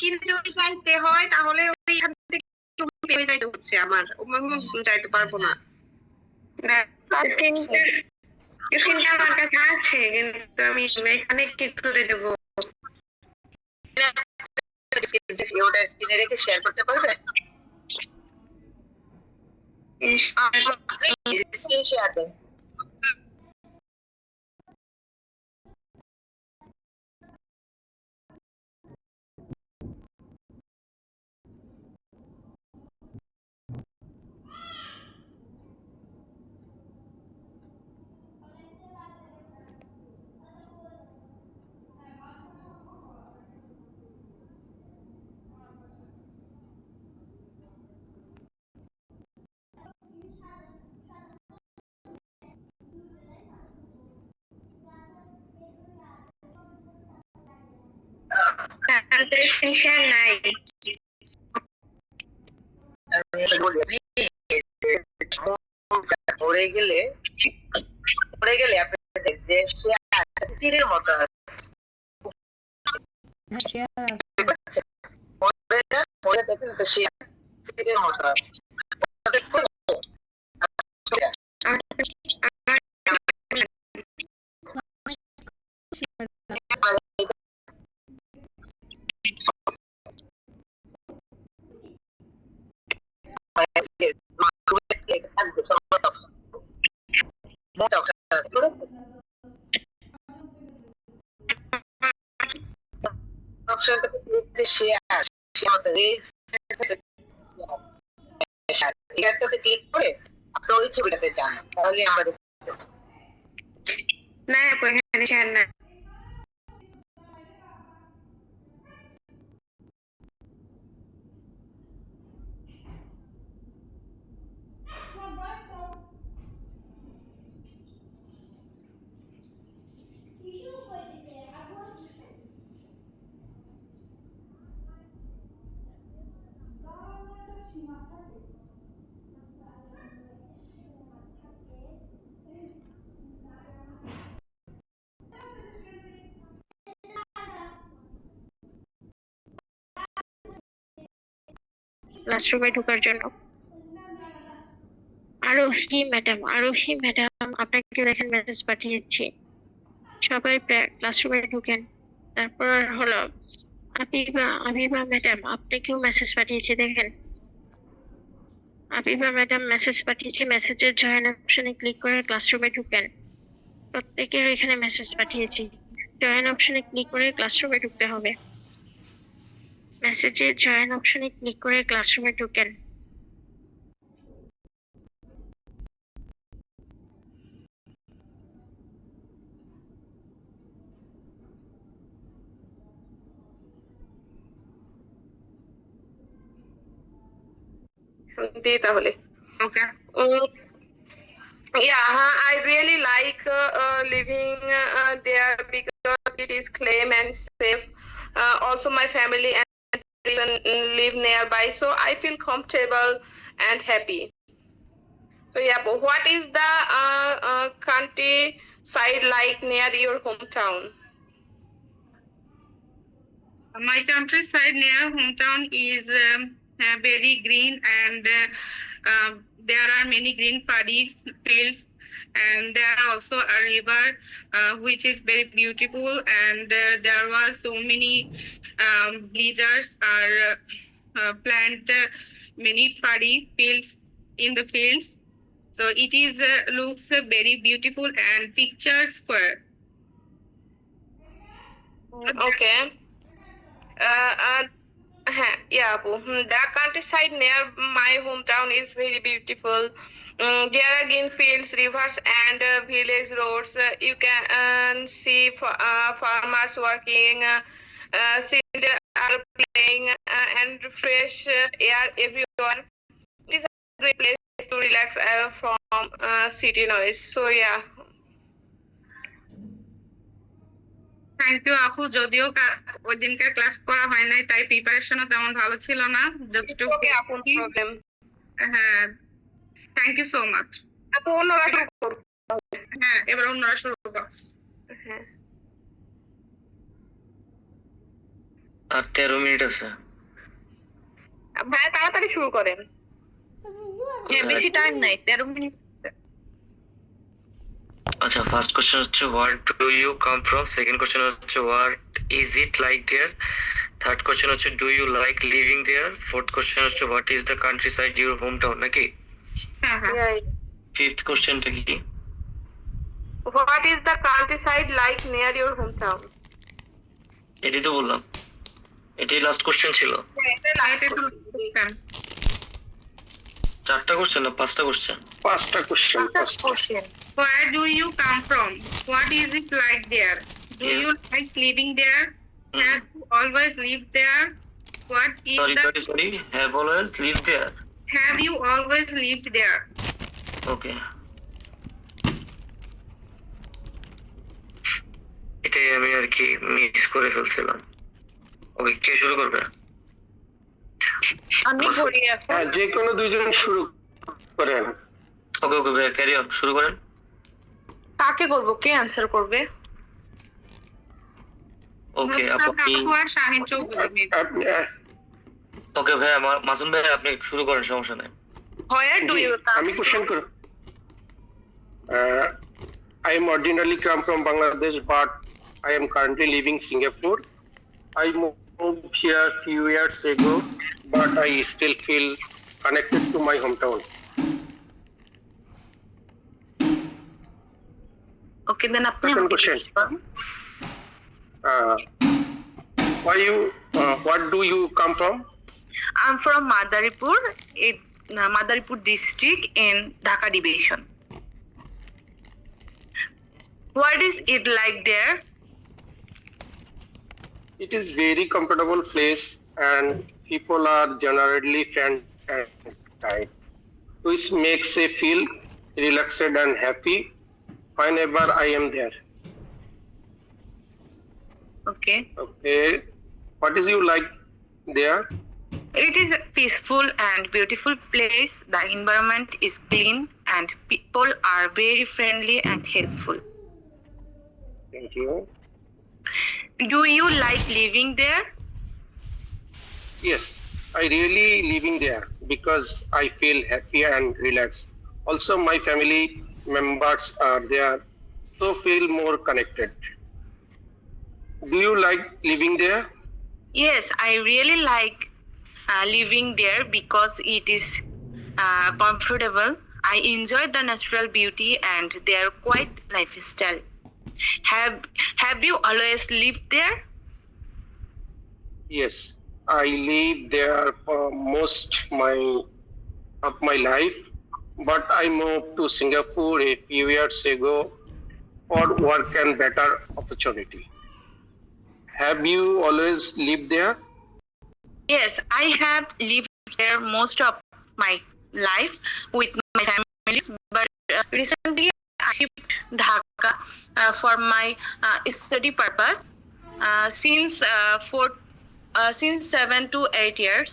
কিন্তু যদি চাইতে হয় তাহলে ওইখান থেকে যাইতে হচ্ছে আমার যাইতে পারবো না। আমার কাছে আছে কিন্তু আমি এখানে কি করে দেবো? ওটা কিনে রেখে শেয়ার করতে পারবে? শেয়ার দেন। নাই পড়ে গেলে যে তীরের মতো তীরের মতো ক্লিক করে আপনি ওই ছবিটাতে যান, তাহলে আমাদের না এখানে শেয়ার না। ক্লাসরুমে ঢোকার জন্য আরোহী ম্যাডাম আপনাকে দেখেন মেসেজ পাঠিয়েছি, সবাই ক্লাসরুমে ঢুকেন। তারপর হলো আবিবা ম্যাডাম আপনাকেও মেসেজ পাঠিয়েছি, দেখেন আবিবা ম্যাডাম মেসেজ পাঠিয়েছে, মেসেজের জয়েন অপশনে ক্লিক করে ক্লাসরুমে ঢুকেন। প্রত্যেকের এখানে মেসেজ পাঠিয়েছি, জয়েন অপশনে ক্লিক করে ক্লাসরুমে ঢুকতে হবে। মেসেজের জয়েন অপশনে ক্লিক করে ক্লাসরুমে ঢুকেন। তাহলে ওকে yeah I really like living there because it is clean and safe. Also my family and children live nearby, so I feel comfortable and happy. So yeah, but what is the countryside like near your hometown? My countryside near hometown is very green and there are many green paddies, fields, and there are also a river which is very beautiful, and there was so many bleachers are plant many paddy fields in the fields, so it is looks very beautiful and picture square. Okay. Yeah, the countryside near my hometown is very beautiful. There are green fields, rivers, and village roads. You can see farmers working, children are playing, and fresh air everywhere. It is a great place to relax from city noise. So yeah. Thank you আপু, যদিও ওই দিনকার class করা হয় নাই তাই প্রিপারেশনও তেমন ভালো ছিল না, যতটুকু আপু প্রবলেম। হ্যাঁ, থ্যাংক ইউ সো মাচ আপু। অন্যরা শুরু করুন। হ্যাঁ, এবার অন্যরা শুরু করো। হ্যাঁ, আর 13 মিনিট আছে। ভাই তাড়াতাড়ি শুরু করেন। হ্যাঁ, বেশি টাইম নাই, 13 মিনিট। আচ্ছা, ফার্স্ট কোশ্চেন হচ্ছে what do you come from, second question হচ্ছে what is it like there, third question হচ্ছে do you like living there, fourth question হচ্ছে what is the country side your home town, নাকি? হ্যাঁ, fifth কোশ্চেনটা কি? What is the country side like near your home town. এটাই তো বললাম, এটাই লাস্ট কোশ্চেন ছিল। চারটা কোশ্চেন না পাঁচটা কোশ্চেন? পাঁচটা question. Where do you come from? What is it like there? Do you like living there? Have you always lived there? What is sorry, have always lived there. Have you always lived there? Okay. এটাই আমি আর কি miss করে ফেলছিলাম। ওকে, কে শুরু করবে? আমি করি এখন। হ্যাঁ, যে কোনো দুইজন শুরু করেন। ওকে ওকে ভাই, ক্যারি অন, শুরু করেন। কাকে করব, কে আনসার করবে? ওকে আপনি আর শাহিন চৌধুরী। আপনি ওকে ভাই, মাসুম ভাই আপনি শুরু করেন, সমস্যা নেই। Where do you come? আমি কোশ্চেন করব। I am originally come from Bangladesh, but I am currently living Singapore. I moved here few years ago, but I still feel connected to my hometown. Okay, then আপনি Second question. What do you come from? I'm from Madaripur, Madaripur district in Dhaka division. What is it like there? It is very comfortable place and people are generally friendly and kind, which makes me feel relaxed and happy whenever I am there. Okay. Okay, what is you like there? It is a peaceful and beautiful place. The environment is clean and people are very friendly and helpful. Thank you. Do you like living there? Yes, I really living there because I feel happy and relaxed. Also, my family members are there, so feel more connected. Do you like living there? Yes, I really like living there because it is comfortable. I enjoy the natural beauty and their quiet lifestyle. Have you always lived there? Yes, I live there for most of my life, but I moved to Singapore a few years ago for work and better opportunity. Have you always lived there? Yes, I have lived there most of my life with my family, but recently I shifted Dhaka for my study purpose since 7 to 8 years.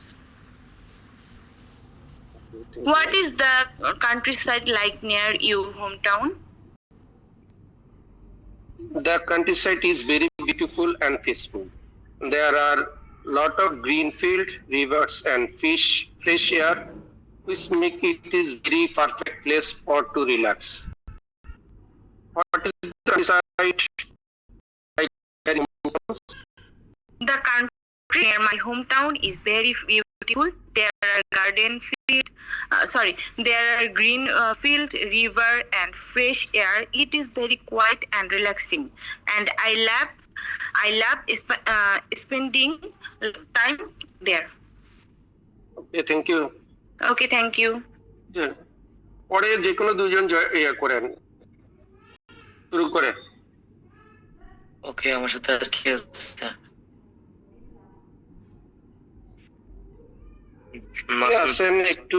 What is the countryside like near your hometown? The countryside is very beautiful and peaceful. There are lot of green field, rivers and fresh air, which make it is very perfect place for to relax. What is the countryside like? The country near my hometown is very beautiful. There are there are green field, river, and fresh air. It is very quiet and relaxing, and I love spending time there. Okay, thank you. Okay, thank you. Yeah. পরে যে কোনো দুজন ইয়ে করেন, শুরু করেন। ওকে, আমার সাথে আর কি আছে? আছেন একটু,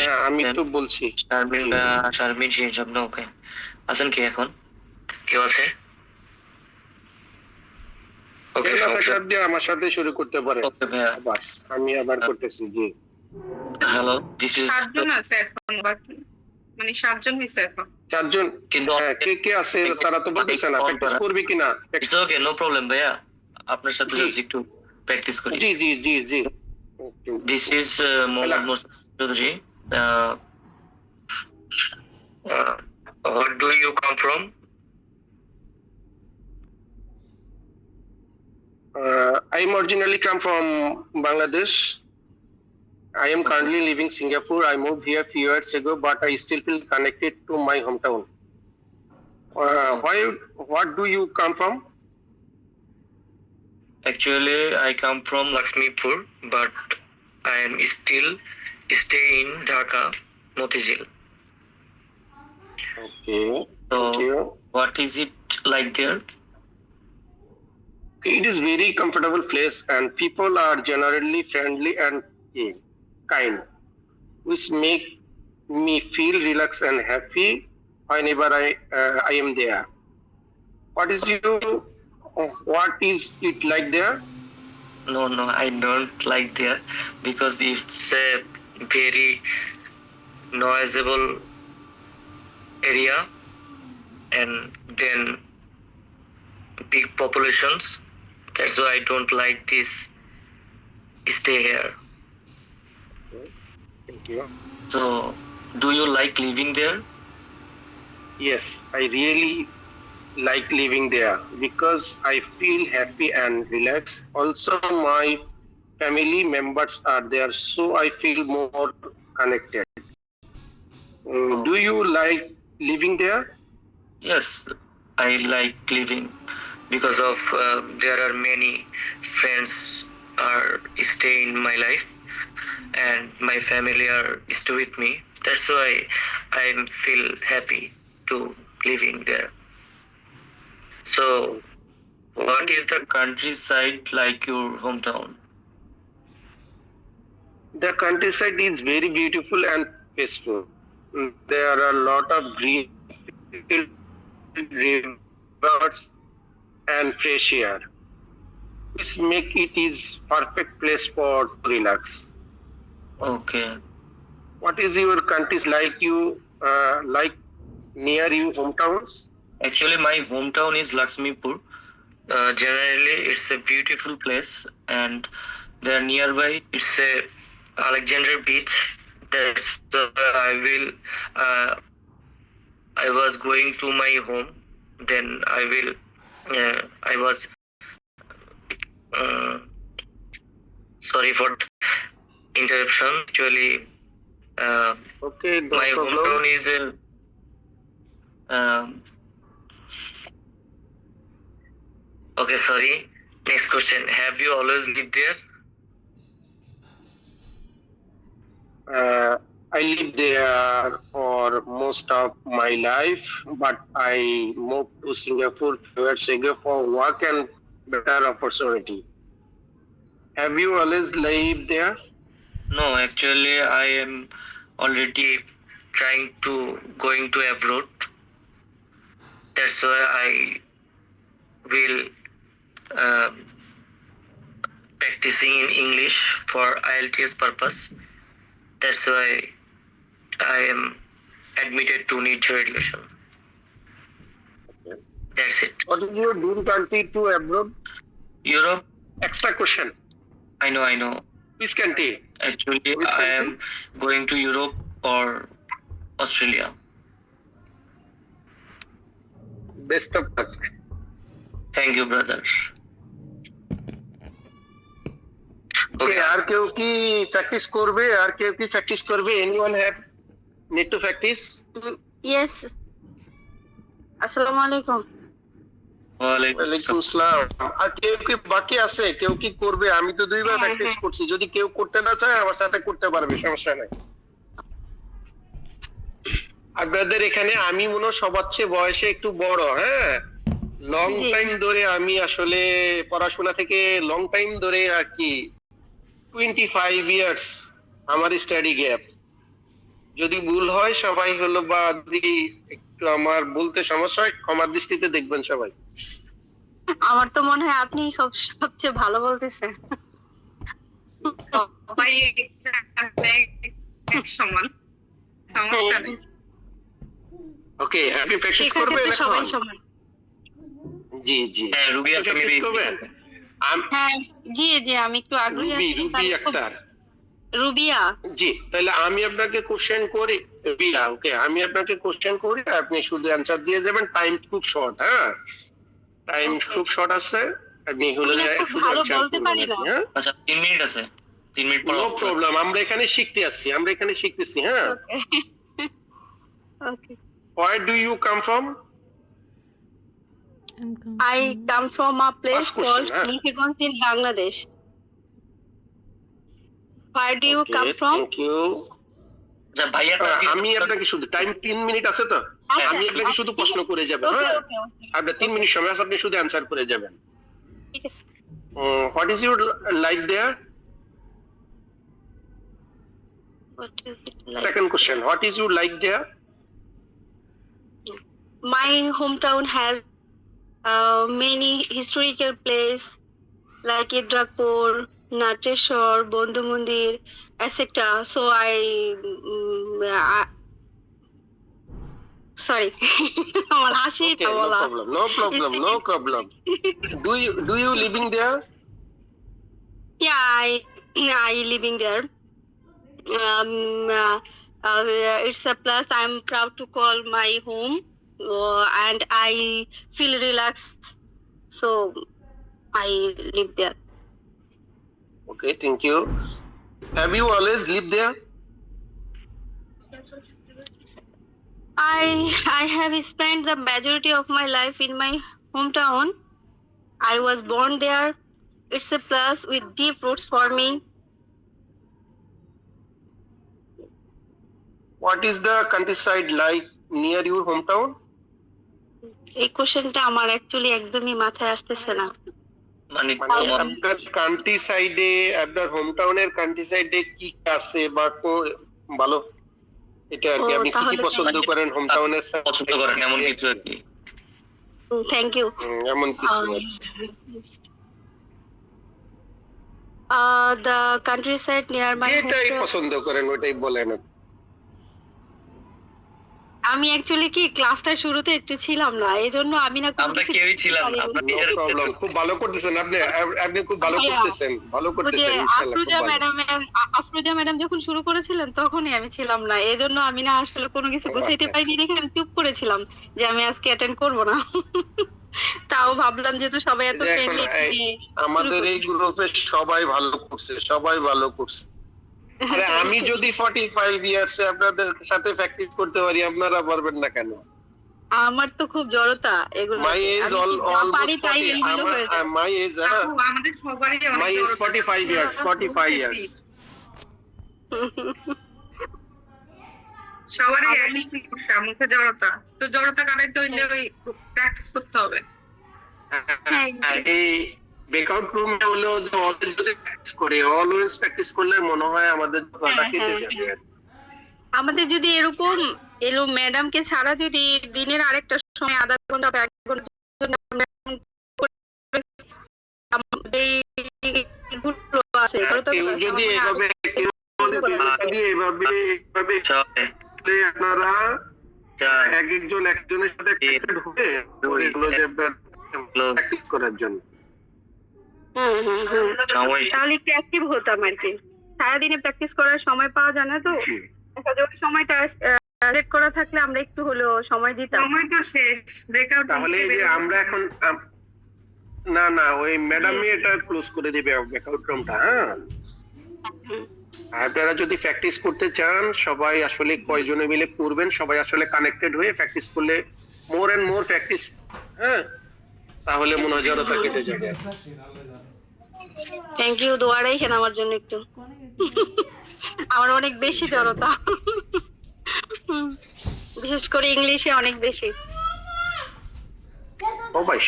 হ্যাঁ, আমি তো বলছি। শারমিন স্বপ্ন। ওকে, আছেন কি এখন? কেউ আছে? ওকে, দিয়ে আমার সাথে শুরু করতে পারে। ওকে ভাইয়া, আবার আমি আবার করতেছি। জি, হ্যালো, দিস ইজ 7 জন আছে এখন বাকি, মানে 7 জন হয়েছে এখন। 4 জন। কিন্তু কে কে আছে তারা তো বলতেছে না, প্র্যাকটিস করবে কিনা। ইটস ওকে, নো প্রবলেম ভাইয়া, আপনার সাথে জি। জাস্ট একটু প্র্যাকটিস করি। জি জি জি জি। This is Mohammad Mostak Chowdhury. Where do you come from? I'm originally come from Bangladesh. I am currently living Singapore. I moved here few years ago, but I still feel connected to my hometown. What do you come from? Actually, I come from Lakshmipur, but I am still stay in Dhaka, Motijil. Okay. So, Thank you. what is it like there? It is very comfortable place, and people are generally friendly and kind, which make me feel relaxed and happy whenever I am there. What is it like there? No, I don't like there because it's a very noisable area, and then big populations. That's why I don't like this. Stay here. Thank you. So, do you like living there? Yes, I really like living there because I feel happy and relaxed. Also, my family members are there, so I feel more connected. Do you like living there? Yes, I like living because of there are many friends are stay in my life, and my family are stay with me. That's why I feel happy to living there. So, what is the countryside like your hometown? The countryside is very beautiful and peaceful. There are a lot of green rivers and fresh air, which make it is perfect place for to relax. Okay. What is your countries like you like near you hometowns? Actually, my hometown is Lakshmipur. Generally, it's a beautiful place, and there nearby it's a Alexander Beach. That's I was going to my home. Then I was sorry for interruption. Actually, Okay, no my problem. hometown is okay, sorry. Next question. Have you always lived there? I lived there for most of my life, but I moved to Singapore few years ago for work and better opportunity. Have you always lived there? No, actually, I am already trying to going to abroad. That's why I will practicing in English for IELTS purpose. That's why I am admitted to NEET education. That's it. What is your dream country to abroad? Europe? Extra question. I know. Which country? Actually, Which I am country? going to Europe or Australia. Best of luck. Thank you, brother. Okay, আর কেউ কি practice করবে? Anyone have need to practice? Yes. Assalamu alaikum. ওয়ালাইকুম আসসালাম। আর কেউ কি বাকি আছে? কেউ কি করবে? আমি তো দুইবার প্র্যাকটিস করছি। যদি কেউ করতে না চায় আমার সাথে করতে পারবে, সমস্যা নাই। আপনাদের এখানে আমি মনে হয় সবার চেয়ে বয়সে একটু বড়, হ্যাঁ, লং জি। টাইম ধরে আমি আসলে পড়াশোনা থেকে লং টাইম ধরে আর কি 25 ইয়ার্স আমার স্টাডি গ্যাপ। যদি ভুল হয় সবাই হলো বা যদি একটু আমার বলতে সমস্যা হয় ক্ষমার দৃষ্টিতে দেখবেন সবাই। আমার তো মনে হয় আপনি সবচেয়ে ভালো বলতেছেন। সবাই এক সমান, সমস্যা নেই। ওকে, আপনি প্র্যাকটিস শেখার করবেন ক্ষেত্রে সবাই এখন? সমান। জি জি, হ্যাঁ রুবি একটা প্র্যাকটিস মেবি করবেন? হ্যাঁ, জি জি, আমি একটু আগ্রহী আছি। রুবি আক্তার। রুবিয়া। জি, তাহলে আমি আপনাকে কোশ্চেন করি। রুবিয়া, ওকে, আমি আপনাকে কোশ্চেন করি, আপনি শুধু অ্যান্সার দিয়ে যাবেন। টাইম খুব শর্ট, হ্যাঁ, টাইম Okay. খুব শর্ট আছে। আপনি হলো আমি না খুব শুধু ভালো answer বলতে করবেন পারি আর কি, না। হ্যাঁ? আচ্ছা 3 মিনিট আছে, 3 মিনিট পর নো off করে। প্রবলেম, আমরা এখানে শিখতে আসছি, আমরা এখানে শিখতেছি, হ্যাঁ। Okay. Where do you come from? I come from a place First question, called huh? Mukhigans in Bangladesh. Where do you Okay, come from? thank you. আচ্ছা ভাইয়া আমি আপনাকে শুধু টাইম 3 মিনিট আছে তো, আচ্ছা, আমি আপনাকে শুধু প্রশ্ন করে যাবেন, Okay, হ্যাঁ। okay, okay. আপনার 3 মিনিট সময় আছে, আপনি শুধু অ্যান্সার করে যাবেন। ঠিক আছে। What is your life there? What is it like? Second question, what is your life there? My hometown has many historical places like Idrakpur, Nateshwar, Bondhu Mandir, etc. So sorry, আমার হাসি Okay, এটা no বলা। problem, no problem, no problem. Do you living there? Yeah, I living there. It's a plus. I'm proud to call my home, and I feel relaxed. So I live there. Okay, thank you. Have you always lived there? I have spent the majority of my life in my hometown. I was born there. It's a plus with deep roots for me. What is the countryside like near your hometown? এই কোশ্চেনটা আমার actually একদমই মাথায় আসতেছে না। মানে মানে আপনার কান্ট্রি সাইডে, আপনার হোমটাউনের কান্ট্রি সাইডে কি আছে বা ভালো, এটা আর কি, ও, আপনি কি কি তাহলে পছন্দ করেন হোমটাউনের পছন্দ করেন এমন কিছু আর কি। Thank you. এমন কিছু আর কি? The countryside near my যেটাই hometown. পছন্দ করেন ওইটাই বলেন। আমি অ্যাকচুয়ালি কি ক্লাসটা শুরুতে একটু ছিলাম না, এজন্য আমি না কোনো আমরা কিছু কেউই ছিলাম না, পারিনি। আমরা নো টিচার প্রবলেম, খুব ভালো করতেছেন আপনি, আপনি খুব ভালো Yeah. করতেছেন, ভালো ওই যে করতেছেন, ইনশাআল্লাহ খুব ভালো। আফরোজা ম্যাডাম যখন শুরু করেছিলেন তখনই আমি ছিলাম না, এজন্য আমি না আসলে কোনো কিছু ও, গুছাইতে আচ্ছা, পারিনি দেখে আমি চুপ করেছিলাম যে আমি আজকে অ্যাটেন্ড করব না। তাও ভাবলাম যেহেতু সবাই এত যে এখন ফ্রেন্ডলি, আমাদের এই গ্রুপে সবাই ভালো করছে, সবাই ভালো করছে। আরে আমি যদি 45 ইয়ার্স আপনাদের সাথে প্র্যাকটিস করতে পারি, আপনারা পারবেন না কেন? আমার তো খুব জড়তা এগুলো, মাই এজ আমি কি যা পারি অলমোস্ট তাই 40, এগুলো হয়ে যায়। মাই এজ আপু, আমাদের সবারই অনেক মাই এজ জড়তা। 45 ইয়ার্স, 45 ইয়ার্স। সবারই একই সমস্যা, মুখে জড়তা। তো জড়তা কাটাইতে হইলে ওই প্র্যাকটিস করতে হবে। এই ব্রেকআউট রুমে হলেও যে অলওয়েজ যদি প্র্যাকটিস করে, অলওয়েজ প্র্যাকটিস করলে মনে হয় আমাদের কথা কেটে যাবে। আমাদের যদি এরকম এলো ম্যাডামকে ছাড়া যদি দিনের আরেকটা সময় আধা ঘন্টা বা 1 ঘন্টার জন্য আমরা এইগুলো আছে, এগুলো তো কেউ যদি এভাবে এভাবে আপনারা এক একজন একজনের সাথে connected হয়ে এগুলো যে প্র্যাকটিস করার জন্য। তাহলে একটু অ্যাক্টিভ হতাম আর কি। সারাদিনে প্র্যাকটিস করার সময় পাওয়া যায় না, তো যদি সময়টা সেট করা থাকলে আমরা একটু হলেও সময় দিতাম। সময় তো শেষ, ব্রেকআউট। তাহলে এই যে আমরা এখন না না ওই ম্যাডামই এটা ক্লোজ করে দিবে ব্রেকআউট রুমটা, হ্যাঁ। আপনারা যদি প্র্যাকটিস করতে চান, সবাই আসলে কয়জনে মিলে করবেন, সবাই আসলে কানেক্টেড হয়ে প্র্যাকটিস করলে মোর এন্ড মোর প্র্যাকটিস, হ্যাঁ, তাহলে মনে হয় জড়তা কেটে যাবে। থ্যাংক ইউ, দোয়া রাখেন আমার জন্য একটু। আমার অনেক বেশি জড়তা। বিশেষ করে ইংলিশে অনেক বেশি।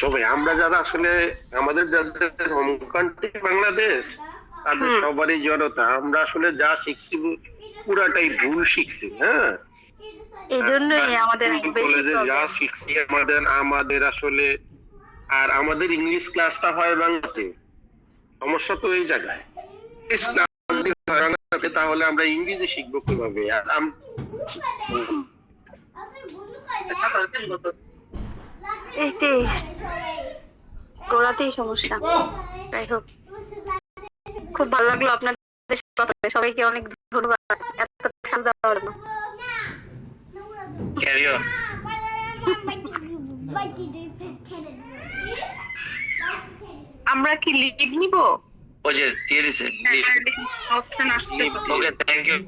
সবাই আমরা যারা আসলে আমাদের যাদের হোম কান্ট্রি বাংলাদেশ, তাদের সবারই জড়তা। আমরা আসলে যা শিখছি পুরাটাই ভুল শিখছি। হ্যাঁ, এই জন্যই আমাদের বেশি কলেজে যা problem। শিখছি আমাদের আসলে, আর আমাদের ইংলিশ ক্লাসটা হয় বাংলাতে। সমস্যা তো এই জায়গায়। ইংলিশ ক্লাস যদি হয় বাংলাতে, তাহলে আমরা ইংরেজি শিখবো কিভাবে? আর এইটাই গোড়াতেই সমস্যা। যাই হোক, খুব ভালো লাগলো আপনাদের সাথে কথা বলে। সবাইকে অনেক ধন্যবাদ এত সাথ দেওয়ার জন্য। Carry on. আমরা কি লিভ নিব? ওই যে দিয়ে দিছে। অপশন আসছে তো। ওকে, থ্যাংক ইউ।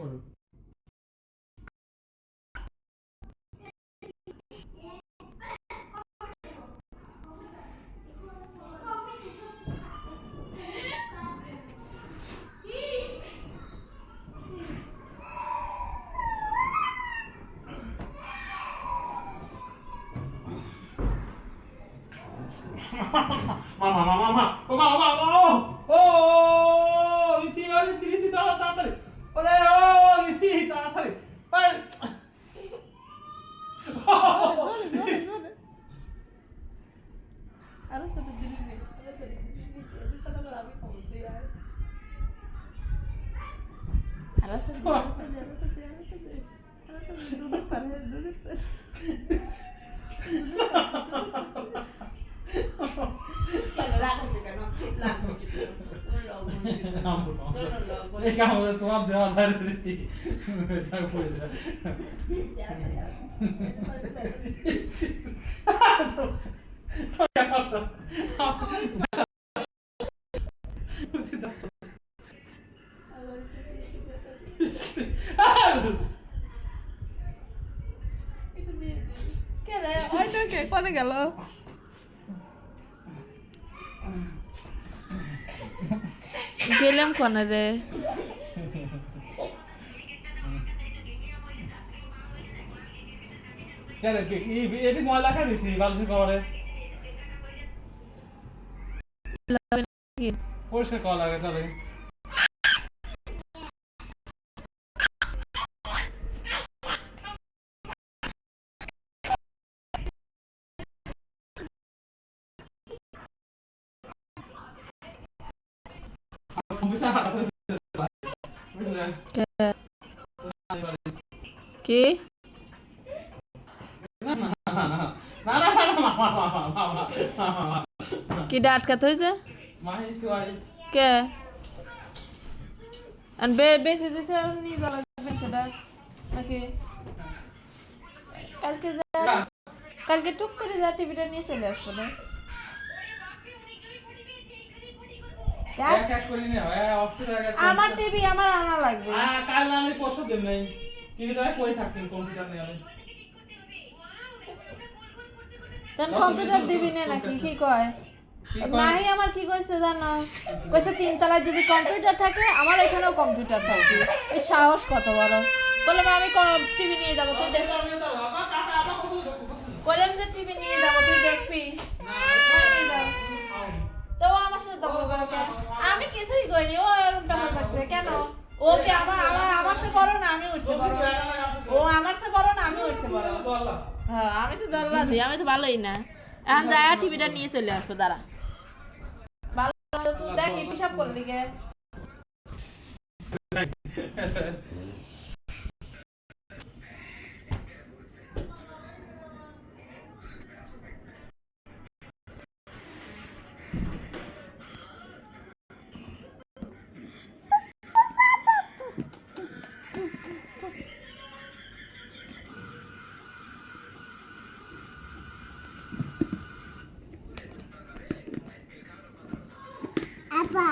ইতি তাড়াতাড়ি, ওরে ইতি তাড়াতাড়ি, তোমার দেওয়া ধারে কোনে গেল? গেলাম কোনে রে? এটি ময়লা খাই দিচ্ছি বালুসের কবরে, পরিষ্কার করা লাগে তাহলে। কি কি আটকাতে হয়েছে? কে বেশি দিছে নিয়ে যাওয়া লাগবে সেটা নাকি? কালকে টুক করে যা টিভিটা নিয়ে চলে আসবো না? আমার টিভি আমার আনা লাগবে। কাল না আমি পরশু দিন নাই টিভিটা কই থাকতেন কম্পিউটার নিয়ে আমি। কম্পিউটার দিবি না নাকি? কি কয় মাহি আমার কি কইছে জানো? কইছে 3 তলায় যদি কম্পিউটার থাকে আমার এখানেও কম্পিউটার থাকবে। এই সাহস কত বড়! বললাম আমি টিভি নিয়ে যাবো, তুই দেখ। বললাম যে টিভি নিয়ে যাবো, তুই দেখবি। তো আমার সাথে দখল করে কেন? আমি কিছুই কইনি, ও এরকম টাকা লাগছে কেন? ও কি আমার সাথে বড় না? আমি উঠতে বড়। ও আমার সাথে বড় না? আমি উঠতে বড়। হ্যাঁ, আমি তো দল্লা দিই, আমি তো ভালোই না। এখন যায় টিভিটা নিয়ে চলে আসবো, দাঁড়া। ভালো দেখি পিসাব করলি গে। Apa?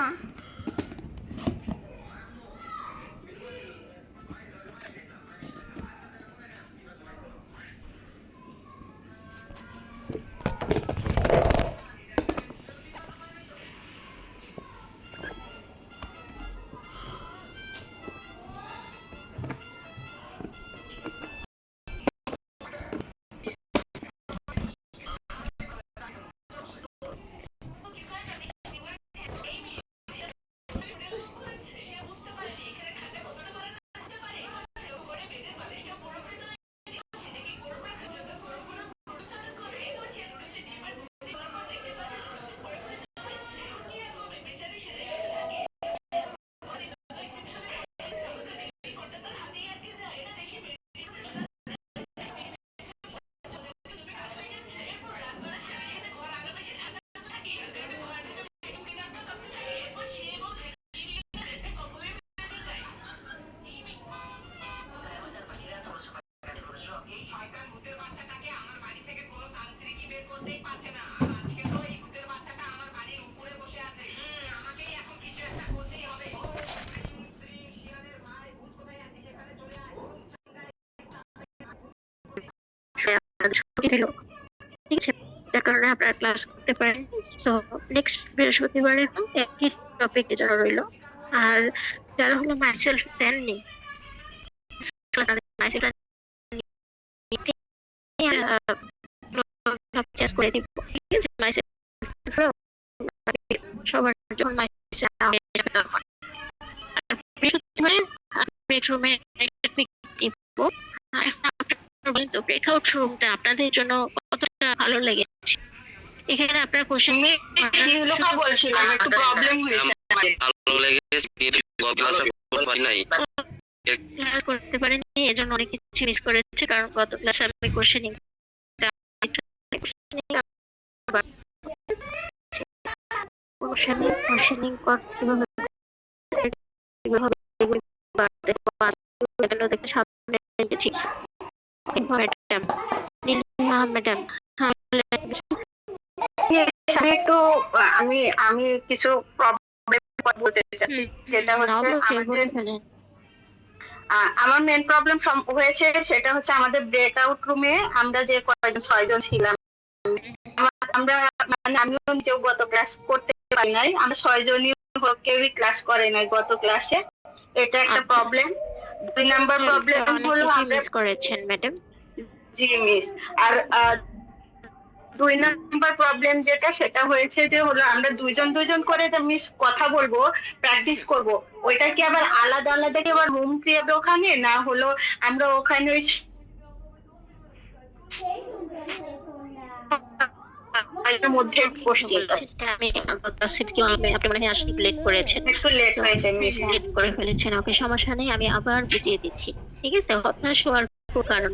হলো, ঠিক আছে? যার কারণে আপনারা ক্লাস করতে পারেন। সো নেক্সট বৃহস্পতিবারে একই টপিকে যারা রইলো, আর যারা হলো মাইসেলফ দেননি চেঞ্জ করে দিব, ঠিক আছে? myself সবার যখন বেডরুমে ব্রেকআউট রুমটা আপনাদের জন্য কতটা ভালো লেগেছে? এখানে আপনার কোশ্চেন বলছিলাম একটু প্রবলেম হয়েছে ভালো লেগেছে নাই করতে পারেনি, এজন্য অনেক কিছু মিস করেছে, কারণ গত ক্লাসে আমি কোশ্চেনিং ম্যাডাম আমি একটু আমি আমি কিছু প্রবলেম বলতে চাচ্ছি, যেটা হচ্ছে আমার মেন প্রবলেম হয়েছে সেটা হচ্ছে আমাদের ব্রেকআউট রুমে আমরা যে কয়েকজন 6 জন ছিলাম, আমরা মানে আমিও নিজেও গত ক্লাস করতে পারি নাই, আমরা 6 জনই কেউই ক্লাস করে নাই গত ক্লাসে, এটা একটা প্রবলেম। 2 নাম্বার প্রবলেম হলো আমরা মিস করেছেন ম্যাডাম। জি মিস। আর 2 নাম্বার প্রবলেম যেটা সেটা হয়েছে যে হলো আমরা দুইজন করে যে মিস কথা বলবো, প্র্যাকটিস করব, ওইটা কি আবার আলাদা আলাদা কি আবার রুম ক্রিয়েট ওখানে, না হলো আমরা ওখানে ওই মধ্যে বসছি? আপনি মনে হয় আসতে লেট করেছেন, একটু লেট হয়েছে মিস। লেট করে ফেলেছেন, ওকে সমস্যা নেই, আমি আবার বুঝিয়ে দিচ্ছি, ঠিক আছে? হতাশ হওয়ার কারণ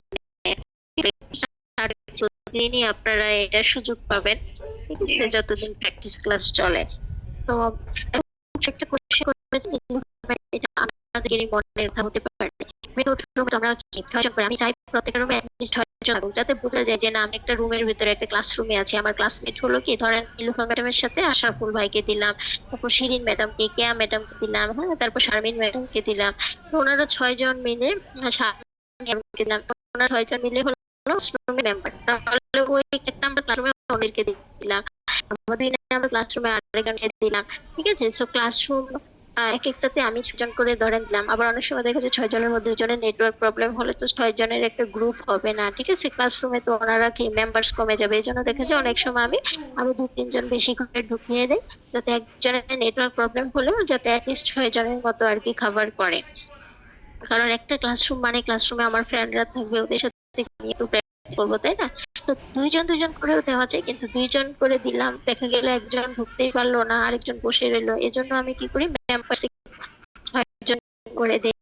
দিনই আপনারা এটা সুযোগ পাবেন, ঠিক আছে, যতদিন প্র্যাকটিস ক্লাস চলে। তো একটা কোশ্চেন এটা আমাদেরই মনের কথা হতে পারে, আমি চাই প্রত্যেকটা রুমে অ্যাটলিস্ট 6 জন, যাতে বোঝা যায় যে না আমি একটা রুমের ভিতরে একটা ক্লাসরুমে আছি। আমার ক্লাসমেট হলো কি, ধরেন ইলুফা ম্যাডামের সাথে আশরাফুল ভাইকে দিলাম, তারপর শিরিন ম্যাডামকে, কেয়া ম্যাডামকে দিলাম, হ্যাঁ, তারপর শারমিন ম্যাডামকে দিলাম। তো ওনারা 6 জন মিলে দিলাম, ওনারা 6 জন মিলে হলো মেম্বার, তাহলে ওই একটা আমরা ক্লাসরুমে ওদেরকে দিলাম, আমাদের আমরা ক্লাসরুমে আরেকজনকে দিলাম, ঠিক আছে? সো ক্লাসরুম এক একটাতে আমি 6 জন করে ধরেন দিলাম। আবার অনেক সময় দেখা যায় 6 জনের মধ্যে 2 জনের নেটওয়ার্ক প্রবলেম হলে তো 6 জনের একটা গ্রুপ হবে না, ঠিক আছে? ক্লাসরুমে তো ওনারা কি মেম্বার্স কমে যাবে, এই জন্য দেখা যায় অনেক সময় আমি 2-3 জন বেশি করে ঢুকিয়ে দেই, যাতে একজনের নেটওয়ার্ক প্রবলেম হলেও যাতে অ্যাটলিস্ট 6 জনের মতো আর কি কভার করে। কারণ একটা ক্লাসরুম মানে ক্লাসরুমে আমার ফ্রেন্ডরা থাকবে, ওদের সাথে আমি একটু প্র্যাকটিস করবো, তাই না? তো 2 জন করেও দেওয়া যায়, কিন্তু 2 জন করে দিলাম, দেখা গেল একজন ঢুকতেই পারলো না, আরেকজন বসে রইলো, এজন্য আমি কি করি, মেম্বার 6 জন করে দেই,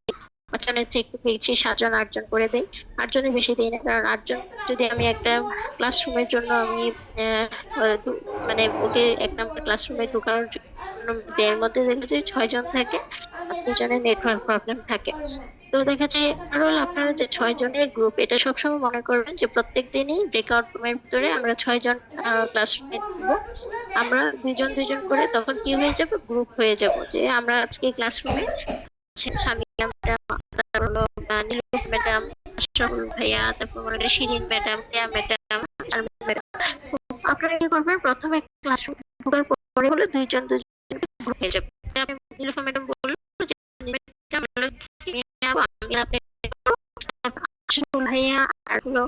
5 জনের চেয়ে একটু বেশি 7 জন 8 জন করে দেই। 8 জনের বেশি দেই না, কারণ 8 জন যদি আমি একটা ক্লাসরুমের জন্য আমি মানে ওকে এক নাম্বার ক্লাসরুমে ঢোকানোর জন্য এর মধ্যে দেখা যায় 6 জন থাকে, 2 জনের নেটওয়ার্ক প্রবলেম থাকে। তো দেখা যায় আর হলো আপনারা যে 6 জনের গ্রুপ, এটা সবসময় মনে করবেন যে প্রত্যেক দিনই ব্রেকআউট রুমের ভিতরে আমরা 6 জন ক্লাসরুমে থাকবো, আমরা 2 জন করে, তখন কি হয়ে যাবে, গ্রুপ হয়ে যাব, যে আমরা আজকে ক্লাসরুমে সামিয়া ম্যাডাম, তারপর হলো নীলুফ ম্যাডাম, আশরাফুল ভাইয়া, তারপর মনে করেন শিরিন ম্যাডাম, কেয়া ম্যাডাম, শারমিন ম্যাডাম। আপনারা কি করবেন, প্রথমে ক্লাসরুম ঢোকার পরে হলো 2 জন গ্রুপ হয়ে যাবে। আপনি নীলুফ ম্যাডাম বললো যে ভাইয়া আর হলো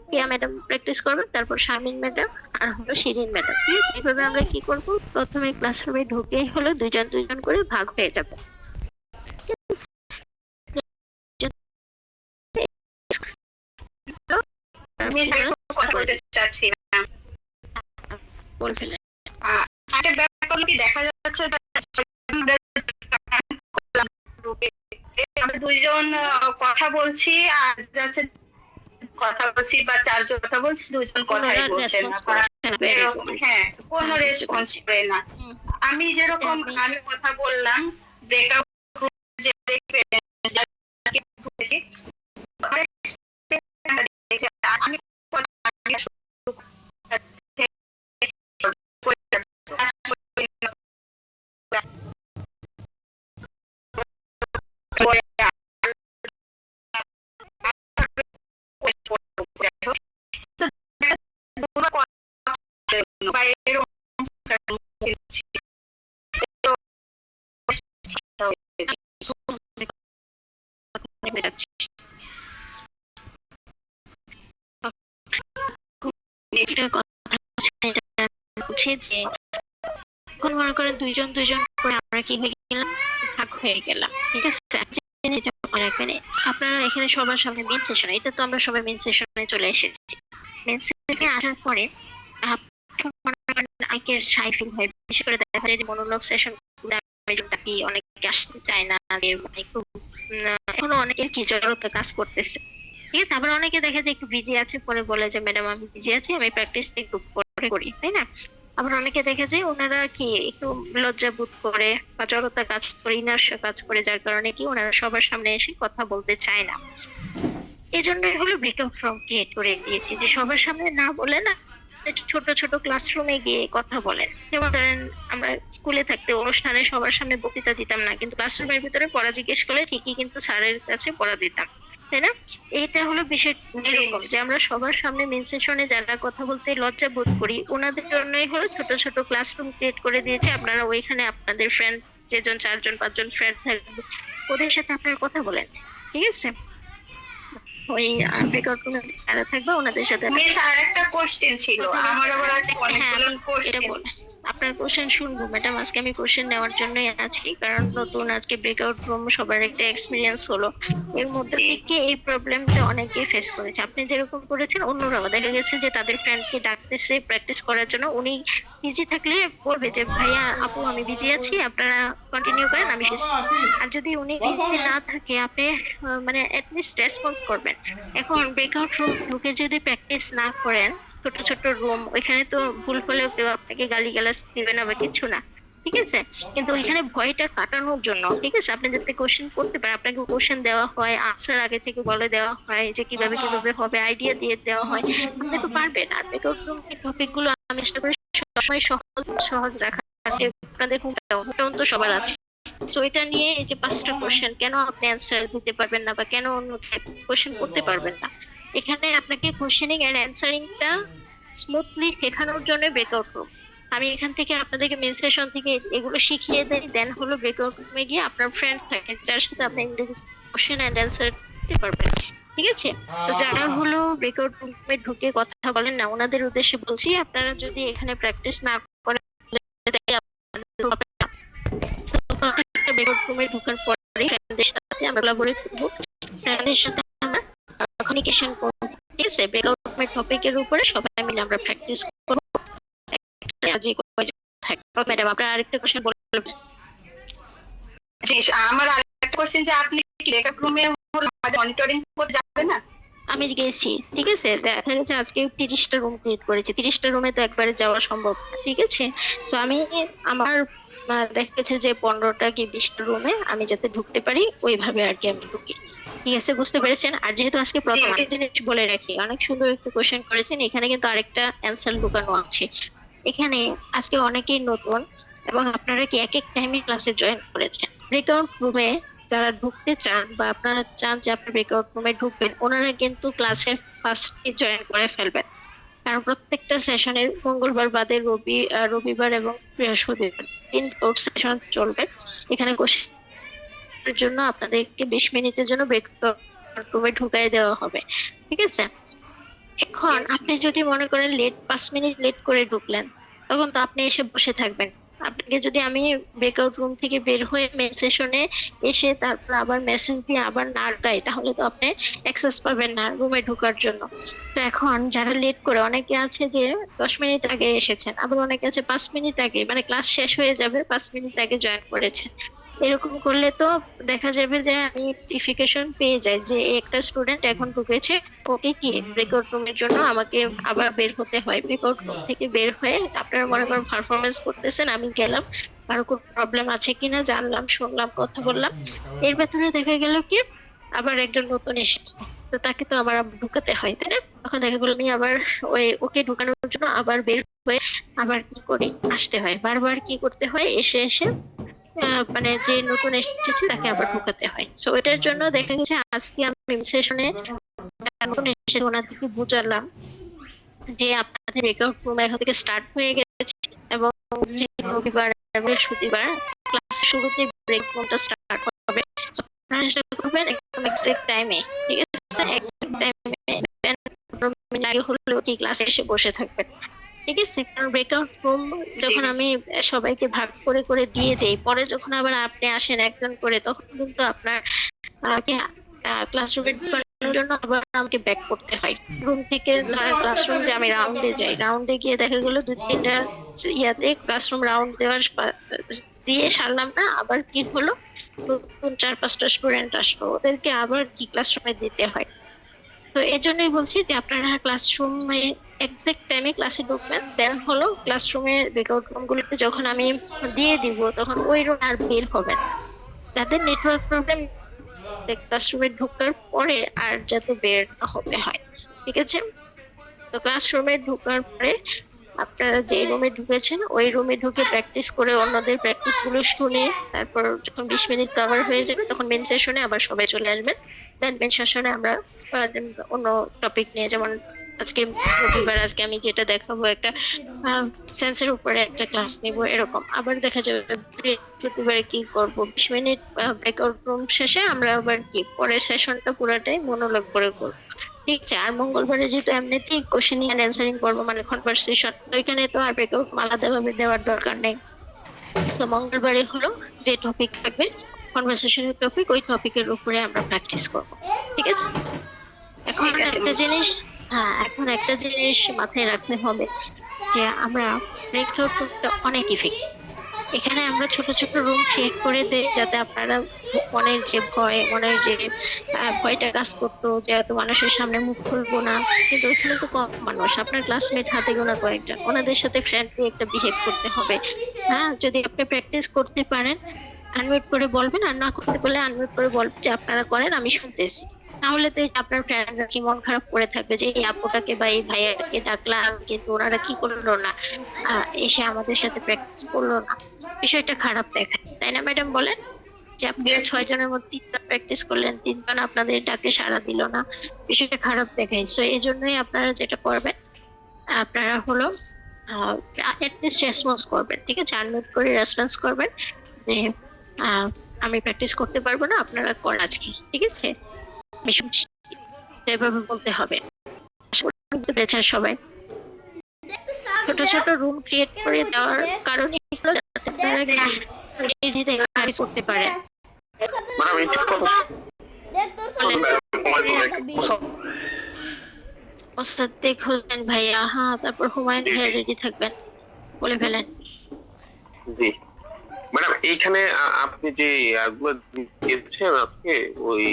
পিয়া ম্যাডাম প্র্যাকটিস করবেন, তারপর শারমিন ম্যাডাম আর হলো শিরিন ম্যাডাম, ঠিক আছে? এইভাবে আমরা কি করব, প্রথমে ক্লাসরুমে ঢুকে হলো 2 জন করে ভাগ হয়ে যাবে। আমি কথা বলতে চাচ্ছি একটা ব্যাপার কি দেখা যাচ্ছে, আমরা 2 জন কথা বলছি আর যাচ্ছে কথা বলছি, বা 4 জন কথা বলছি, 2 জন কথাই বলছে না, হ্যাঁ, কোনো রেসপন্স করে না। আমি যেরকম আমি কথা বললাম ব্রেকআউট বা এরকম একটা কথা এটা বলছি যে এখন মনে করেন দুইজন দুইজন করে আমরা কি হয়ে গেলাম, ভাগ হয়ে গেলাম, ঠিক আছে। এটা মনে রাখবেন, আপনারা এখানে সবার সামনে মেন সেশন, এটা তো আমরা সবাই মেন সেশনে চলে এসেছি। মেন সেশনে আসার পরে অনেকের সাই ফিল হয়, বিশেষ করে দেখা যায় যে মনোলগ সেশন অনেকে আসতে চায় না, একটু এখনো অনেকের কি জড়তা কাজ করতেছে, ঠিক আছে। আবার অনেকে দেখা যায় একটু বিজি আছে, পরে বলে যে ম্যাডাম আমি বিজি আছি, আমি প্র্যাকটিস একটু পরে করি, তাই না। আবার অনেকে দেখা যায় ওনারা কি একটু লজ্জা বোধ করে বা জড়তা কাজ করে, ইনার্সিয়া কাজ করে, যার কারণে কি ওনারা সবার সামনে এসে কথা বলতে চায় না। এই জন্য এগুলো ব্রেকআউট রুম ক্রিয়েট করে দিয়েছি, যে সবার সামনে না বলে না ছোট ছোট ক্লাসরুমে গিয়ে কথা বলেন। যেমন ধরেন আমরা স্কুলে থাকতে অনুষ্ঠানে সবার সামনে বক্তৃতা দিতাম না, কিন্তু ক্লাসরুমের ভিতরে পড়া জিজ্ঞেস করলে ঠিকই কিন্তু স্যারের কাছে পড়া দিতাম, তাই না। এইটা হলো বিষয় এরকম যে আমরা সবার সামনে মেন সেশনে যারা কথা বলতে লজ্জা বোধ করি, ওনাদের জন্যই হলো ছোট ছোট ক্লাসরুম ক্রিয়েট করে দিয়েছে। আপনারা ওইখানে আপনাদের ফ্রেন্ড যেজন 4-5 ফ্রেন্ড থাকবে, ওদের সাথে আপনারা কথা বলেন, ঠিক আছে। ওই ব্রেকআউট রুমে যারা থাকবে ওনাদের সাথে। মিস আরেকটা কোশ্চেন ছিল আমার, আবার অনেকগুলো এটা কোশ্চেন। বলে আপনার কোশ্চেন শুনবো ম্যাডাম, আজকে আমি কোশ্চেন নেওয়ার জন্যই আছি, কারণ নতুন আজকে ব্রেকআউট রুম সবার একটা এক্সপিরিয়েন্স হলো। এর মধ্যে থেকে এই প্রবলেমটা অনেকেই ফেস করেছে, আপনি যেরকম করেছেন অন্যরাও দেখা গেছে যে তাদের ফ্রেন্ডকে ডাকতেছে প্র্যাকটিস করার জন্য, উনি বিজি থাকলে বলবে যে ভাইয়া আপু আমি বিজি আছি, আপনারা কন্টিনিউ করেন আমি শেষ। আর যদি উনি বিজি না থাকে আপনি মানে অ্যাটলিস্ট রেসপন্স করবেন। এখন ব্রেকআউট রুম ঢুকে যদি প্র্যাকটিস না করেন, ছোট ছোট রুম, ওইখানে তো ভুল হলেও কেউ আপনাকে গালিগালাজ দিবে না বা কিছু না, ঠিক আছে। কিন্তু ওইখানে ভয়টা কাটানোর জন্য, ঠিক আছে, আপনি যাতে কোশ্চেন করতে পারেন, আপনাকে কোশ্চেন দেওয়া হয়, আনসার আগে থেকে বলে দেওয়া হয় যে কিভাবে কিভাবে হবে, আইডিয়া দিয়ে দেওয়া হয়, আপনি তো পারবেন। আর ব্রেকআউট রুম টপিক গুলো আমি চেষ্টা করি সবসময় সহজ সহজ রাখা, আপনাদের হোমটাউন তো সবার আছে। তো এটা নিয়ে এই যে 5টা কোশ্চেন, কেন আপনি অ্যান্সার দিতে পারবেন না বা কেন অন্য কোশ্চেন করতে পারবেন না, এখানে আপনাকে কোশ্চেনিং এন্ড অ্যান্সারিংটা স্মুথলি শেখানোর জন্য ব্রেকআউট রুম। আমি এখান থেকে আপনাদেরকে মেন সেশন থেকে এগুলো শিখিয়ে দেই, দেন হলো ব্রেকআউট রুমে গিয়ে আপনার ফ্রেন্ড থাকে যার সাথে আপনি ইংরেজি কোশ্চেন এন্ড অ্যান্সার দিতে পারবেন, ঠিক আছে। তো যারা হলো ব্রেকআউট রুমে ঢুকে কথা বলেন না, ওনাদের উদ্দেশ্যে বলছি আপনারা যদি এখানে প্র্যাকটিস না করেন ব্রেকআউট রুমে ঢোকার পরে ফ্রেন্ডদের সাথে আমরা কোলাবোরেট করব, ফ্রেন্ডদের সাথে আমরা কমিউনিকেশন করব, ঠিক আছে। ব্রেকআউট রুমের টপিকের উপরে সবাই মিলে আমরা প্র্যাকটিস করব। ম্যাডাম আপনার আরেকটা কোশ্চেন বলবেন? আমার আরেকটা কোশ্চেন যে আপনি কি ব্রেকআউট রুমে মনিটরিং করতে যাবেন না? আমি গেছি, ঠিক আছে। দেখা গেছে আজকে 30টা রুম ক্রিয়েট করেছি, 30টা রুমে তো একবারে যাওয়া সম্ভব না, ঠিক আছে। তো আমি আমার দেখা গেছে যে 15টা কি 20টা রুমে আমি যাতে ঢুকতে পারি ওইভাবে আর কি আমি ঢুকি, ঠিক আছে, বুঝতে পেরেছেন। আর যেহেতু আজকে প্রথম একটা জিনিস বলে রাখি, অনেক সুন্দর একটা কোশ্চেন করেছেন, এখানে কিন্তু আরেকটা অ্যান্সার লুকানো আছে। এখানে আজকে অনেকেই নতুন এবং আপনারা কি এক এক টাইমে ক্লাসে জয়েন করেছেন। ব্রেকআউট রুমে যারা ঢুকতে চান বা আপনারা চান যে আপনি ব্রেকআউট রুমে ঢুকবেন, ওনারা কিন্তু ক্লাসের ফার্স্টে জয়েন করে ফেলবেন, কারণ প্রত্যেকটা সেশনের মঙ্গলবার বাদে রবিবার এবং বৃহস্পতিবার 3 কোর্স সেশন চলবে। এখানে কোশ্চেনের জন্য আপনাদেরকে 20 মিনিটের জন্য ব্রেকআউট রুমে ঢুকাই দেওয়া হবে, ঠিক আছে। এখন আপনি যদি মনে করেন 5 মিনিট লেট করে ঢুকলেন, তখন তো আপনি এসে বসে থাকবেন। আপনাকে যদি আমি ব্রেকআউট রুম থেকে বের হয়ে মেন সেশনে এসে তারপর আবার মেসেজ দিয়ে আবার না ডাই, তাহলে তো আপনি অ্যাক্সেস পাবেন না রুমে ঢোকার জন্য। তো এখন যারা লেট করে, অনেকে আছে যে 10 মিনিট আগে এসেছেন, আবার অনেকে আছে 5 মিনিট আগে, মানে ক্লাস শেষ হয়ে যাবে 5 মিনিট আগে জয়েন করেছেন। এরকম করলে তো দেখা যাবে যে আমি নোটিফিকেশন পেয়ে যাই যে একটা স্টুডেন্ট এখন ঢুকেছে, ওকে কি ব্রেকআউট রুমের জন্য আমাকে আবার বের হতে হয়। ব্রেকআউট রুম থেকে বের হয়ে আপনারা মনে করেন পারফরমেন্স করতেছেন, আমি গেলাম, কারো কোনো প্রবলেম আছে কিনা জানলাম, শুনলাম, কথা বললাম, এর ভেতরে দেখা গেল কি আবার একজন নতুন এসেছে, তো তাকে তো আবার ঢুকাতে হয়, তাই না। তখন দেখা গেল আমি আবার ওকে ঢুকানোর জন্য আবার বের হয়ে আবার কি করি আসতে হয়, বারবার কি করতে হয়, এসে এসে মানে যে নতুন এসেছে তাকে আবার ঢুকাতে হয়। সো এটার জন্য দেখা গেছে আজকে আমি সেশনে নতুন এসে ওনাদেরকে বুঝালাম যে আপনাদের ব্রেকআউট রুম এখন থেকে স্টার্ট হয়ে গেছে। এবং যে রবিবার বৃহস্পতিবার ক্লাস শুরুতে ব্রেক রুমটা স্টার্ট হবে। So, আপনারা সেটা করবেন একদম এক্সাক্ট টাইমে, ঠিক আছে? এক্সাক্ট টাইমে আগে হলেও কি ক্লাসে এসে বসে থাকবেন, ঠিক আছে? কারণ ব্রেকআউট রুম যখন আমি সবাইকে ভাগ করে করে দিয়ে দেই, পরে যখন আবার আপনি আসেন একজন করে, তখন কিন্তু আপনার ক্লাসরুমে ঢোকানোর জন্য আবার আমাকে ব্যাক করতে হয় রুম থেকে। ক্লাসরুম যে আমি রাউন্ডে যাই, রাউন্ডে গিয়ে দেখা গেলো 2-3টা ইয়াতে ক্লাসরুম রাউন্ড দিয়ে সারলাম না, আবার কি হলো, নতুন 4-5টা স্টুডেন্ট আসলো, ওদেরকে আবার কি ক্লাসরুমে দিতে হয়। তো এই জন্যই বলছি যে আপনারা ক্লাসরুমে এক্সাক্ট টাইমে ক্লাসে ঢুকবেন, দেন হলো ক্লাসরুমে ব্রেকআউট রুমগুলোতে যখন আমি দিয়ে দিব তখন ওই রুম আর বের হবেন। যাদের নেটওয়ার্ক প্রবলেম ক্লাসরুমে ঢোকার পরে আর যাতে বের না হতে হয়, ঠিক আছে? তো ক্লাসরুমে ঢোকার পরে আপনারা যে রুমে ঢুকেছেন ওই রুমে ঢুকে প্র্যাকটিস করে অন্যদের প্র্যাকটিস গুলো শুনে, তারপর যখন 20 মিনিট কভার হয়ে যাবে তখন মেন সেশনে আবার সবাই চলে আসবেন। দেন মেন সেশনে আমরা অন্য টপিক নিয়ে, যেমন আজকে রবিবার, আজকে আমি যেটা দেখাবো একটা সেন্সের উপরে একটা ক্লাস নেব, এরকম আবার দেখা যাবে বৃহস্পতিবারে কি করব। 20 মিনিট ব্রেকআউট রুম শেষে আমরা আবার কি পরের সেশনটা পুরাটাই মনোলগ করে করব, ঠিক আছে? আর মঙ্গলবারে যেহেতু এমনিতেই কোশ্চেন এন্ড অ্যানসারিং পর্ব মানে কনভারসেশন, তো এখানে তো আর ব্রেকআউট আলাদাভাবে দেওয়ার দরকার নেই। তো মঙ্গলবারে হলো যে টপিক থাকবে কনভারসেশনের টপিক, ওই টপিকের উপরে আমরা প্র্যাকটিস করব, ঠিক আছে? এখন একটা জিনিস মাথায় রাখতে হবে যে আমরা ব্রেকআউট রুমটা অনেক ইফেক্টিভ। এখানে আমরা ছোট ছোট রুম ক্রিয়েট করে দেই যাতে আপনারা মনের যে ভয়টা কাজ করতো যে এত মানুষের সামনে মুখ খুলবো না, কিন্তু ওখানে তো কম মানুষ, আপনার ক্লাসমেট হাতে গোনা কয়েকটা, ওনাদের সাথে ফ্রেন্ডলি একটা বিহেভ করতে হবে। হ্যাঁ, যদি আপনি প্র্যাকটিস করতে পারেন আনমিউট করে বলবেন, আর না করতে পারলে আনমিউট করে বলবেন যে আপনারা করেন আমি শুনতেছি। তাহলে তো আপনার ফ্রেন্ডরা কি মন খারাপ করে থাকবে যে এই আপুটাকে বা এই ভাইয়াকে ডাকলাম কিন্তু ওনারা কি করলো না, এসে আমাদের সাথে প্র্যাকটিস করলো না, বিষয়টা খারাপ দেখায়, তাই না ম্যাডাম? বলেন যে আপনারা 6 জনের মধ্যে 3জন প্র্যাকটিস করলেন, 3জন আপনাদের ডাকে সাড়া দিল না, বিষয়টা খারাপ দেখায়। সো এই জন্যই আপনারা যেটা করবেন, আপনারা হলো অ্যাটলিস্ট রেসপন্স করবেন, ঠিক আছে? আনমিউট করে রেসপন্স করবেন যে আমি প্র্যাকটিস করতে পারবো না, আপনারা করেন আজকে, ঠিক আছে? এভাবে বলতে হবে। সবাই ছোট ছোট রুম ক্রিয়েট করে দেওয়ার কারণে করতে পারে। ওস্তাদ হলেন ভাইয়া, হ্যাঁ, তারপর হুমায়ুন ভাইয়া রেডি থাকবেন, বলে ফেলেন। জি ম্যাডাম, এইখানে আপনি যে দিয়েছেন আজকে ওই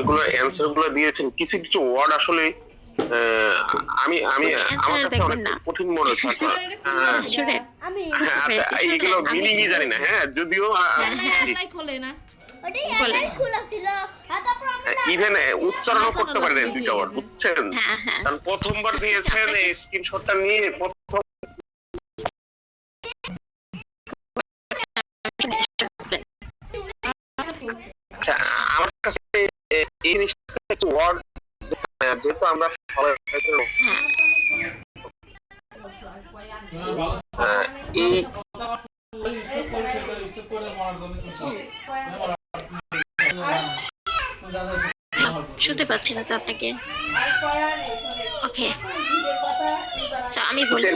এগুলো অ্যানসার গুলো দিয়েছেন, কিছু কিছু ওয়ার্ড আসলে আমি আমার কাছে অনেক কঠিন মনে হচ্ছে। এগুলো মিনিংই জানি না। হ্যাঁ, যদিও ইভেন উচ্চারণ করতে পারেন দুইটা ওয়ার্ড, বুঝছেন? কারণ প্রথমবার দিয়েছেন স্ক্রিনশটটা নিয়ে আমার কাছে এই ওয়ার্ড যেহেতু আমরা সবাই শুনতে পাচ্ছি না তো আপনাকে। ওকে, আমি বলি,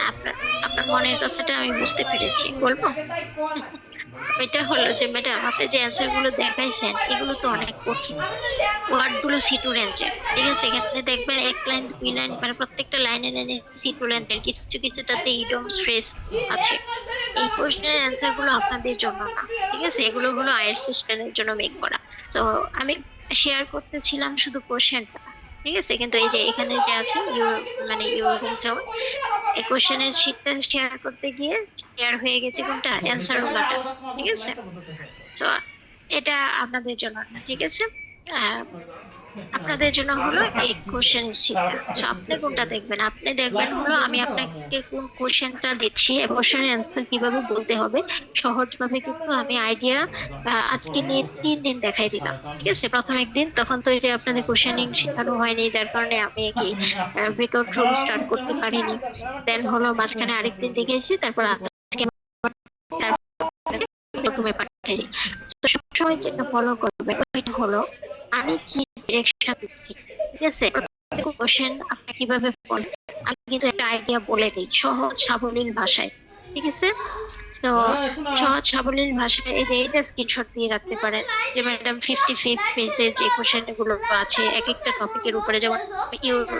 আপনার মনের কথাটা আমি বুঝতে পেরেছি, বলবো? এটা হলো যে ম্যাডাম আপনি যে অ্যান্সার গুলো দেখাইছেন এগুলো তো অনেক কঠিন, ওয়ার্ড গুলো সিটু রেঞ্জের, ঠিক আছে? এখানে দেখবেন 1 লাইন 2 লাইন মানে প্রত্যেকটা লাইনে সিটু রেঞ্জের, কিছুটাতে ইডমস ফ্রেজ আছে। এই কোশ্চেনের অ্যান্সার গুলো আপনাদের জন্য না, ঠিক আছে? এগুলো হলো আইএলটিএস সিস্টেমের জন্য মেক করা। তো আমি শেয়ার করতেছিলাম শুধু কোশ্চেনটা, ঠিক আছে? কিন্তু এই যে এখানে যে আছে ইউর হোম টাউন, এই কোশ্চেনের শীটটা শেয়ার করতে গিয়ে শেয়ার হয়ে গেছে কোনটা, অ্যান্সার গুলোটা, ঠিক আছে? তো এটা আপনাদের জন্য না, ঠিক আছে? আপনাদের জন্য হলো এই কোশ্চেন শিটটা। আপনি কোনটা দেখবেন? আপনি দেখবেন হলো আমি আপনাকে কোন কোশ্চেনটা দিচ্ছি, কোশ্চেনের অ্যান্সার কিভাবে বলতে হবে সহজভাবে, কিন্তু আমি আইডিয়া আজকে নিয়ে 3 দিন দেখাই দিলাম। ঠিক আছে, প্রথম একদিন তখন তো এই যে আপনাদের কোশ্চেনিং শেখানো হয়নি, যার কারণে আমি কি ব্রেকআউট রুম স্টার্ট করতে পারিনি। দেন হলো মাঝখানে আরেকদিন দেখেছি, তারপর আজকে রুমে পাঠাই। তো সবসময় যেটা ফলো করবে ওইটা হলো আমি কি ডিরেকশন দিচ্ছি। ঠিক আছে, কোশ্চেন আপনি কিভাবে ফলো, আমি কিন্তু একটা আইডিয়া বলে দিই সহজ সাবলীল ভাষায়। ঠিক আছে, তো সহজ সাবলীল ভাষায় এই যে এটা স্ক্রিনশট দিয়ে রাখতে পারেন যে ম্যাডাম 55 পেজে যে কোশ্চেন গুলো আছে এক একটা টপিকের উপরে, যেমন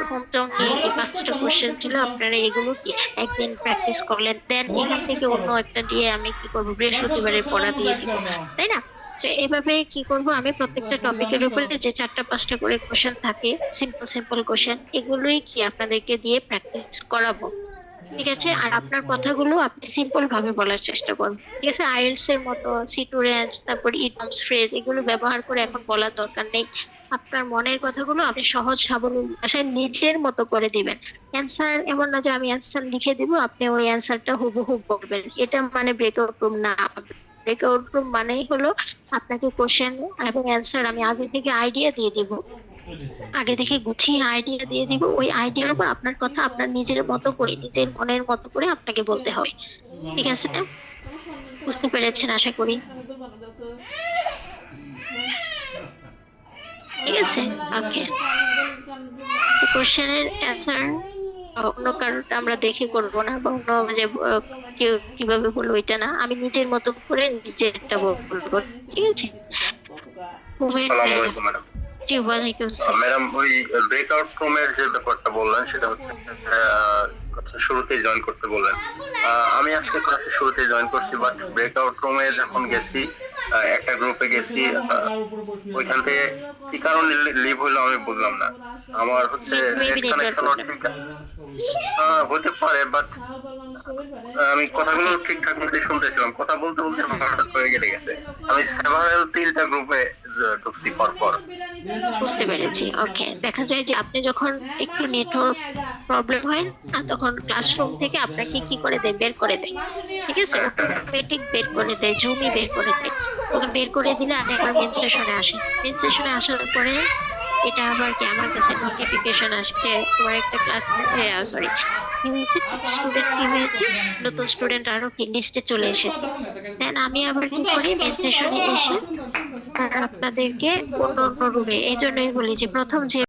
হোম টাউন নিয়ে এই 5টা কোশ্চেন ছিল, আপনারা এগুলো কি একদিন প্র্যাকটিস করলেন, দেন এখান থেকে অন্য একটা দিয়ে আমি কি করবো বৃহস্পতিবারের পড়া দিয়ে দিব, তাই না? তো এইভাবে কি করব, আমি প্রত্যেকটা টপিকের উপরে যে 4টা-5টা করে কোশ্চেন থাকে, সিম্পল কোশ্চেন, এগুলোই কি আপনাদেরকে দিয়ে প্র্যাকটিস করাবো। ঠিক আছে, আর আপনার কথাগুলো আপনি সিম্পল ভাবে বলার চেষ্টা করুন। ঠিক আছে, আইএলটিএস এর মতো সি2 রেঞ্জ, তারপর ইডিয়মস ফ্রেজ এগুলো ব্যবহার করে এখন বলার দরকার নেই। আপনার মনের কথাগুলো আপনি সহজ সাবলীল ভাষায় নিজের মতো করে দিবেন। অ্যান্সার এমন না যে আমি অ্যান্সার লিখে দিব আপনি ওই অ্যান্সারটা হুবহু বলবেন, এটা মানে ব্রেকআউট রুম না। ব্রেকআউট রুম মানেই হলো আপনাকে কোশ্চেন এবং অ্যান্সার আমি আগে থেকে আইডিয়া দিয়ে দিব, আগে থেকে গুছিয়ে আইডিয়া দিয়ে দিব, ওই আইডিয়ার উপর আপনার কথা আপনার নিজের মতো করে, নিজের মনের মতো করে আপনাকে বলতে হবে। ঠিক আছে, বুঝতে পেরেছেন আশা করি। ঠিক আছে, ওকে। কোশ্চেনের অ্যান্সার অন্য কারোটা আমরা দেখে করবো না, বা অন্য যে কেউ কিভাবে বলবো এটা না, আমি নিজের মতো করে নিজেরটা বলবো। ঠিক আছে, জি ওয়ালাইকুম আসসালাম। ম্যাডাম, ওই ব্রেকআউট রুমের যে ব্যাপারটা বললেন সেটা হচ্ছে শুরুতেই জয়েন করতে বললেন। আমি আজকে ক্লাসে শুরুতেই জয়েন করছি, বাট ব্রেকআউট রুমে যখন গেছি একটা গ্রুপে গেছি, ওইখান থেকে কি কারণে লিভ হলো আমি বুঝলাম না। আমার হচ্ছে হতে পারে, বাট আমি কথাগুলো ঠিকঠাক মতো শুনতেছিলাম, কথা বলতে বলতে হঠাৎ করে কেটে গেছে। আমি সেভারাল 3টা গ্রুপে ঢুকছি পর। বুঝতে পেরেছি, ওকে। দেখা যায় যে আপনি যখন একটু নেটওয়ার্ক প্রবলেম হয় না, তখন ক্লাসরুম থেকে আপনাকে কি করে দেয়, বের করে দেয়। ঠিক আছে, অটোমেটিক বের করে দেয়, জুমই বের করে দেয়। তখন বের করে দিলে আমি আবার মেন সেশনে আসি। মেন সেশনে আসার পরে এটা আবার কি আমার কাছে নোটিফিকেশন আসছে তোমার একটা ক্লাস সরি কি হয়েছে, স্টুডেন্ট কি হয়েছে, নতুন স্টুডেন্ট আরো কি লিস্টে চলে এসেছে। দেন আমি আবার কি করি, মেন সেশনে এসে আপনাদেরকে অন্য রুমে, এই জন্যই বলি যে প্রথম যে